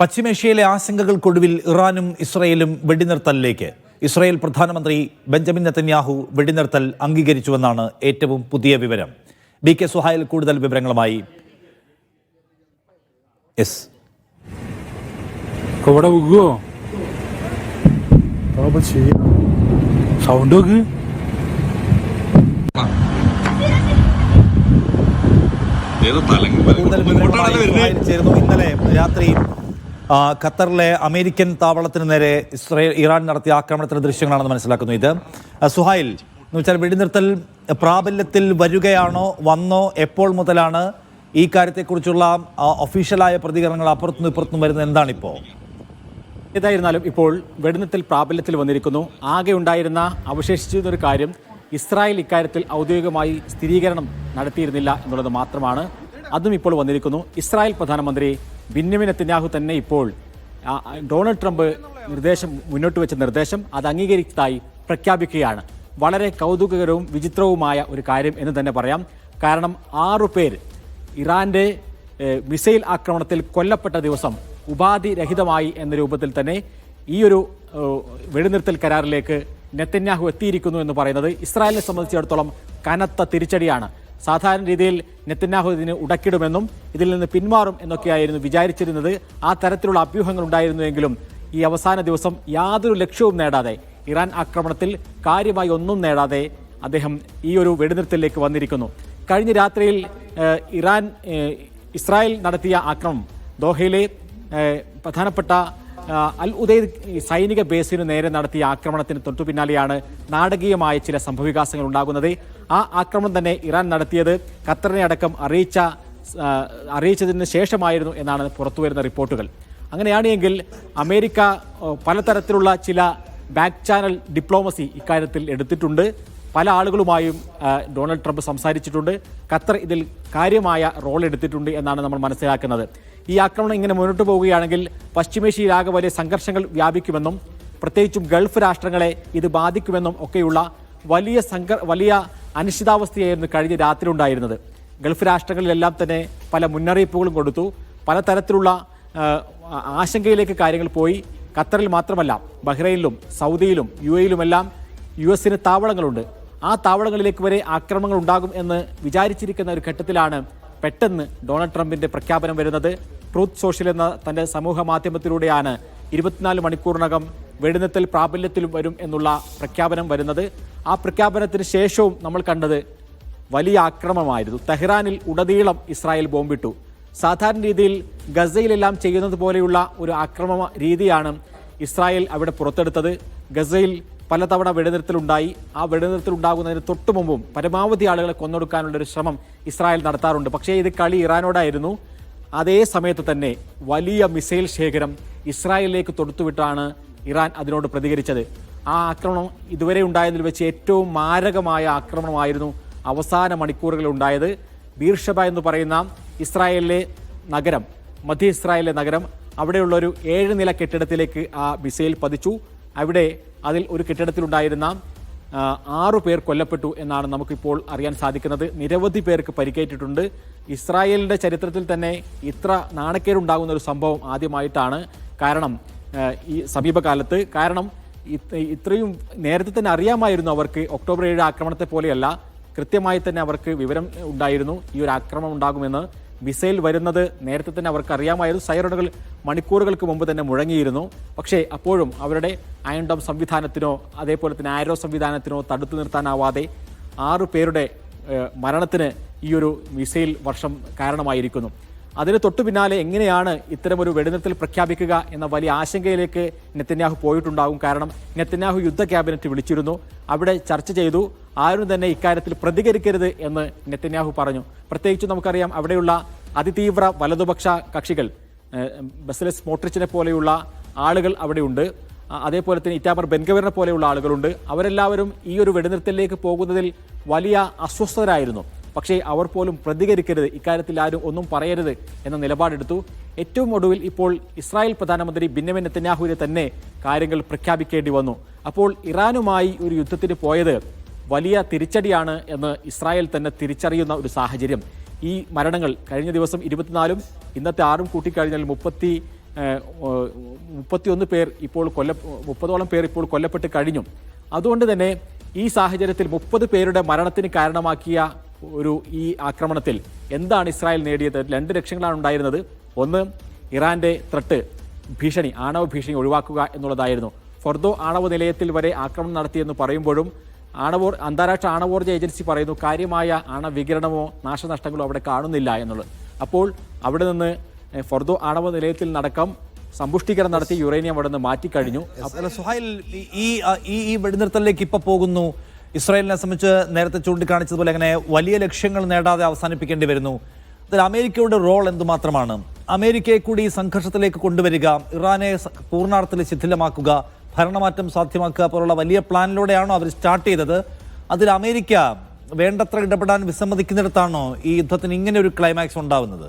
പശ്ചിമേഷ്യയിലെ ആശങ്കകൾക്കൊടുവിൽ ഇറാനും ഇസ്രയേലും വെടിനിർത്തലിലേക്ക്. ഇസ്രയേൽ പ്രധാനമന്ത്രി ബെഞ്ചമിൻ നെതന്യാഹു വെടിനിർത്തൽ അംഗീകരിച്ചുവെന്നാണ് ഏറ്റവും പുതിയ വിവരം. ബി കെ സുഹൈൽ കൂടുതൽ വിവരങ്ങളുമായി. ഇന്നലെ രാത്രി ഖത്തറിലെ അമേരിക്കൻ താവളത്തിന് നേരെ ഇറാൻ നടത്തിയ ആക്രമണത്തിന്റെ ദൃശ്യങ്ങളാണെന്ന് മനസ്സിലാക്കുന്നു. ഇത് സുഹൈൽ എന്ന് വെച്ചാൽ വെടിനിർത്തൽ പ്രാബല്യത്തിൽ വരികയാണോ, വന്നോ, എപ്പോൾ മുതലാണ് ഈ കാര്യത്തെക്കുറിച്ചുള്ള ഒഫീഷ്യലായ പ്രതികരണങ്ങൾ അപ്പുറത്തുനിന്നും ഇപ്പുറത്തുനിന്നും വരുന്നത്? എന്താണിപ്പോൾ? ഏതായിരുന്നാലും ഇപ്പോൾ വെടിനിർത്തൽ പ്രാബല്യത്തിൽ വന്നിരിക്കുന്നു. ആകെ ഉണ്ടായിരുന്ന അവശേഷിച്ചിരുന്നൊരു കാര്യം, ഇസ്രായേൽ ഇക്കാര്യത്തിൽ ഔദ്യോഗികമായി സ്ഥിരീകരണം നടത്തിയിരുന്നില്ല എന്നുള്ളത് മാത്രമാണ്. അതും ഇപ്പോൾ വന്നിരിക്കുന്നു. ഇസ്രായേൽ പ്രധാനമന്ത്രി ബെന്യാമിൻ നെതന്യാഹു തന്നെ ഇപ്പോൾ ഡൊണാൾഡ് ട്രംപ് മുന്നോട്ട് വെച്ച നിർദ്ദേശം അത് അംഗീകരിച്ചതായി പ്രഖ്യാപിക്കുകയാണ്. വളരെ കൗതുകകരവും വിചിത്രവുമായ ഒരു കാര്യം എന്ന് തന്നെ പറയാം. കാരണം 6 പേർ ഇറാന്റെ മിസൈൽ ആക്രമണത്തിൽ കൊല്ലപ്പെട്ട ദിവസം ഉപാധിരഹിതമായി എന്ന രൂപത്തിൽ തന്നെ ഈ ഒരു വെടിനിർത്തൽ കരാറിലേക്ക് നെതന്യാഹു എത്തിയിരിക്കുന്നു എന്ന് പറയുന്നത് ഇസ്രായേലിനെ സംബന്ധിച്ചിടത്തോളം കനത്ത തിരിച്ചടിയാണ്. സാധാരണ രീതിയിൽ നെതന്യാഹു ഇതിന് ഉടക്കിടുമെന്നും ഇതിൽ നിന്ന് പിന്മാറും എന്നൊക്കെയായിരുന്നു വിചാരിച്ചിരുന്നത്. ആ തരത്തിലുള്ള അഭ്യൂഹങ്ങൾ ഉണ്ടായിരുന്നുവെങ്കിലും ഈ അവസാന ദിവസം യാതൊരു ലക്ഷ്യവും നേടാതെ, ഇറാൻ ആക്രമണത്തിൽ കാര്യമായി ഒന്നും നേടാതെ അദ്ദേഹം ഈ ഒരു വെടിനിർത്തലിലേക്ക് വന്നിരിക്കുന്നു. കഴിഞ്ഞ രാത്രിയിൽ ഇസ്രായേൽ നടത്തിയ ആക്രമണം ദോഹയിലെ പ്രധാനപ്പെട്ട അൽ ഉദൈദ് സൈനിക ബേസിനു നേരെ നടത്തിയ ആക്രമണത്തിന് തൊട്ടു പിന്നാലെയാണ് നാടകീയമായ ചില സംഭവവികാസങ്ങൾ ഉണ്ടാകുന്നത്. ആ ആക്രമണം തന്നെ ഇറാൻ നടത്തിയത് ഖത്തറിനെ അടക്കം അറിയിച്ചതിന് ശേഷമായിരുന്നു എന്നാണ് പുറത്തുവരുന്ന റിപ്പോർട്ടുകൾ. അങ്ങനെയാണെങ്കിൽ അമേരിക്ക പലതരത്തിലുള്ള ചില ബാക്ക് ചാനൽ ഡിപ്ലോമസി ഇക്കാര്യത്തിൽ എടുത്തിട്ടുണ്ട്. പല ആളുകളുമായും ഡൊണാൾഡ് ട്രംപ് സംസാരിച്ചിട്ടുണ്ട്. ഖത്തർ ഇതിൽ കാര്യമായ റോൾ എടുത്തിട്ടുണ്ട് എന്നാണ് നമ്മൾ മനസ്സിലാക്കുന്നത്. ഈ ആക്രമണം ഇങ്ങനെ മുന്നോട്ട് പോവുകയാണെങ്കിൽ പശ്ചിമേഷ്യയിലാകെ വലിയ സംഘർഷങ്ങൾ വ്യാപിക്കുമെന്നും പ്രത്യേകിച്ചും ഗൾഫ് രാഷ്ട്രങ്ങളെ ഇത് ബാധിക്കുമെന്നും ഒക്കെയുള്ള വലിയ അനിശ്ചിതാവസ്ഥയായിരുന്നു കഴിഞ്ഞ രാത്രി ഉണ്ടായിരുന്നത്. ഗൾഫ് രാഷ്ട്രങ്ങളിലെല്ലാം തന്നെ പല മുന്നറിയിപ്പുകളും കൊടുത്തു. പലതരത്തിലുള്ള ആശങ്കയിലേക്ക് കാര്യങ്ങൾ പോയി. ഖത്തറിൽ മാത്രമല്ല, ബഹ്റൈനിലും സൗദിയിലും UAE-യിലുമെല്ലാം US താവളങ്ങളുണ്ട്. ആ താവളങ്ങളിലേക്ക് വരെ ആക്രമണങ്ങൾ ഉണ്ടാകും എന്ന് വിചാരിച്ചിരിക്കുന്ന ഒരു ഘട്ടത്തിലാണ് പെട്ടെന്ന് ഡൊണാൾഡ് ട്രംപിന്റെ പ്രഖ്യാപനം വരുന്നത്. ട്രൂത്ത് സോഷ്യൽ എന്ന തന്റെ സമൂഹ മാധ്യമത്തിലൂടെയാണ് 24 മണിക്കൂറിനകം വെടിനിർത്തൽ പ്രാബല്യത്തിലും വരും എന്നുള്ള പ്രഖ്യാപനം വരുന്നത്. ആ പ്രഖ്യാപനത്തിന് ശേഷവും നമ്മൾ കണ്ടത് വലിയ ആക്രമണമായിരുന്നു. തെഹ്റാനിൽ ഉടനീളം ഇസ്രായേൽ ബോംബിട്ടു. സാധാരണ രീതിയിൽ ഗസയിലെല്ലാം ചെയ്യുന്നത് പോലെയുള്ള ഒരു ആക്രമണ രീതിയാണ് ഇസ്രായേൽ അവിടെ പുറത്തെടുത്തത്. ഗസയിൽ പലതവണ വെടിനിർത്തലുണ്ടായി. ആ വെടിനിർത്തൽ ഉണ്ടാകുന്നതിന് തൊട്ടു മുമ്പും പരമാവധി ആളുകളെ കൊന്നൊടുക്കാനുള്ളൊരു ശ്രമം ഇസ്രായേൽ നടത്താറുണ്ട്. പക്ഷേ ഇത് കളി ഇറാനോടായിരുന്നു. അതേ സമയത്ത് തന്നെ വലിയ മിസൈൽ ശേഖരം ഇസ്രായേലിലേക്ക് തൊടുത്തുവിട്ടാണ് ഇറാൻ അതിനോട് പ്രതികരിച്ചത്. ആ ആക്രമണം ഇതുവരെ ഉണ്ടായതിൽ വെച്ച് ഏറ്റവും മാരകമായ ആക്രമണമായിരുന്നു അവസാന മണിക്കൂറുകളിൽ ഉണ്ടായത്. ബീർഷബ എന്ന് പറയുന്ന ഇസ്രായേലിലെ നഗരം, മധ്യ ഇസ്രായേലിലെ നഗരം, അവിടെയുള്ളൊരു 7 നില കെട്ടിടത്തിലേക്ക് ആ മിസൈൽ പതിച്ചു. അവിടെ അതിൽ ഒരു കെട്ടിടത്തിലുണ്ടായിരുന്ന 6 പേർ കൊല്ലപ്പെട്ടു എന്നാണ് നമുക്കിപ്പോൾ അറിയാൻ സാധിക്കുന്നത്. നിരവധി പേർക്ക് പരിക്കേറ്റിട്ടുണ്ട്. ഇസ്രായേലിൻ്റെ ചരിത്രത്തിൽ തന്നെ ഇത്ര നാണക്കേടുണ്ടാകുന്ന ഒരു സംഭവം ആദ്യമായിട്ടാണ്. കാരണം ഈ സമീപകാലത്ത്, കാരണം ഇത്രയും നേരത്തെ തന്നെ അറിയാമായിരുന്നു അവർക്ക്. ഒക്ടോബർ 7 ആക്രമണത്തെ പോലെയല്ല, കൃത്യമായി തന്നെ അവർക്ക് വിവരം ഉണ്ടായിരുന്നു ഈ ഒരു ആക്രമണം ഉണ്ടാകുമെന്ന്. മിസൈൽ വരുന്നത് നേരത്തെ തന്നെ അവർക്ക് അറിയാമായിരുന്നു. സൈറണുകൾ മണിക്കൂറുകൾക്ക് മുമ്പ് തന്നെ മുഴങ്ങിയിരുന്നു. പക്ഷേ അപ്പോഴും അവരുടെ അയൺ ഡോം സംവിധാനത്തിനോ അതേപോലെ തന്നെ ആരോ സംവിധാനത്തിനോ തടുത്തു നിർത്താനാവാതെ 6 പേരുടെ മരണത്തിന് ഈ ഒരു മിസൈൽ വർഷം കാരണമായിരിക്കുന്നു. അതിന് തൊട്ടു പിന്നാലെ എങ്ങനെയാണ് ഇത്തരമൊരു വെടിനിർത്തൽ പ്രഖ്യാപിക്കുക എന്ന വലിയ ആശങ്കയിലേക്ക് നെതന്യാഹു പോയിട്ടുണ്ടാകും. കാരണം നെതന്യാഹു യുദ്ധ ക്യാബിനറ്റ് വിളിച്ചിരുന്നു. അവിടെ ചർച്ച ചെയ്തു. ആരും തന്നെ ഇക്കാര്യത്തിൽ പ്രതികരിക്കരുത് എന്ന് നെതന്യാഹു പറഞ്ഞു. പ്രത്യേകിച്ച് നമുക്കറിയാം, അവിടെയുള്ള അതിതീവ്ര വലതുപക്ഷ കക്ഷികൾ, ബസലേൽ സ്മോട്രിച്ചിനെ പോലെയുള്ള ആളുകൾ അവിടെയുണ്ട്. അതേപോലെ തന്നെ ഇറ്റാമർ ബെൻഗവിറിനെ പോലെയുള്ള ആളുകളുണ്ട്. അവരെല്ലാവരും ഈ ഒരു വെടിനിർത്തലിലേക്ക് പോകുന്നതിൽ വലിയ അസ്വസ്ഥരായിരുന്നു. പക്ഷേ അവർ പോലും പ്രതികരിക്കരുത്, ഇക്കാര്യത്തിൽ ആരും ഒന്നും പറയരുത് എന്ന നിലപാടെടുത്തു. ഏറ്റവും ഒടുവിൽ ഇപ്പോൾ ഇസ്രായേൽ പ്രധാനമന്ത്രി ബെന്യാമിൻ നെതന്യാഹുവിനെ തന്നെ കാര്യങ്ങൾ പ്രഖ്യാപിക്കേണ്ടി വന്നു. അപ്പോൾ ഇറാനുമായി ഒരു യുദ്ധത്തിന് പോയത് വലിയ തിരിച്ചടിയാണ് എന്ന് ഇസ്രായേൽ തന്നെ തിരിച്ചറിയുന്ന ഒരു സാഹചര്യം. ഈ മരണങ്ങൾ കഴിഞ്ഞ ദിവസം 24-ഉം ഇന്നത്തെ 6-ഉം കൂട്ടിക്കഴിഞ്ഞാൽ 31 പേർ ഇപ്പോൾ 30ഓളം പേർ ഇപ്പോൾ കൊല്ലപ്പെട്ട് കഴിഞ്ഞു. അതുകൊണ്ട് തന്നെ ഈ സാഹചര്യത്തിൽ 30 പേരുടെ മരണത്തിന് കാരണമാക്കിയ ഈ ആക്രമണത്തിൽ എന്താണ് ഇസ്രായേൽ നേടിയത്? 2 ലക്ഷ്യങ്ങളാണ് ഉണ്ടായിരുന്നത്. ഒന്ന്, ഇറാന്റെ ഭീഷണി, ആണവ ഭീഷണി ഒഴിവാക്കുക എന്നുള്ളതായിരുന്നു. ഫോർദോ ആണവ നിലയത്തിൽ വരെ ആക്രമണം നടത്തിയെന്ന് പറയുമ്പോഴും അന്താരാഷ്ട്ര ആണവോർജ്ജ ഏജൻസി പറയുന്നു കാര്യമായ ആണവവികിരണമോ നാശനഷ്ടങ്ങളോ അവിടെ കാണുന്നില്ല എന്നുള്ളത്. അപ്പോൾ അവിടെ നിന്ന് ഫോർദോ ആണവ നിലയത്തിൽ നടക്കം സമ്പുഷ്ടീകരണം നടത്തി യുറേനിയം അവിടെ നിന്ന് മാറ്റിക്കഴിഞ്ഞു. സുഹൈൽ, ഈ വെടിനിർത്തലിലേക്ക് ഇപ്പൊ പോകുന്നു. ഇസ്രായേലിനെ സംബന്ധിച്ച് നേരത്തെ ചൂണ്ടിക്കാണിച്ചതുപോലെ അങ്ങനെ വലിയ ലക്ഷ്യങ്ങൾ നേടാതെ അവസാനിപ്പിക്കേണ്ടി വരുന്നു. അതിൽ അമേരിക്കയുടെ റോൾ എന്തുമാത്രമാണ്? അമേരിക്കയെ കൂടി ഈ സംഘർഷത്തിലേക്ക് കൊണ്ടുവരിക, ഇറാനെ പൂർണ്ണാർത്ഥത്തിൽ ശിഥിലമാക്കുക, ഭരണമാറ്റം സാധ്യമാക്കുക പോലുള്ള വലിയ പ്ലാനിലൂടെയാണോ അവർ സ്റ്റാർട്ട് ചെയ്തത്? അതിൽ അമേരിക്ക വേണ്ടത്ര ഇടപെടാൻ വിസമ്മതിക്കുന്നിടത്താണോ ഈ യുദ്ധത്തിന് ഇങ്ങനെ ഒരു ക്ലൈമാക്സ് ഉണ്ടാവുന്നത്?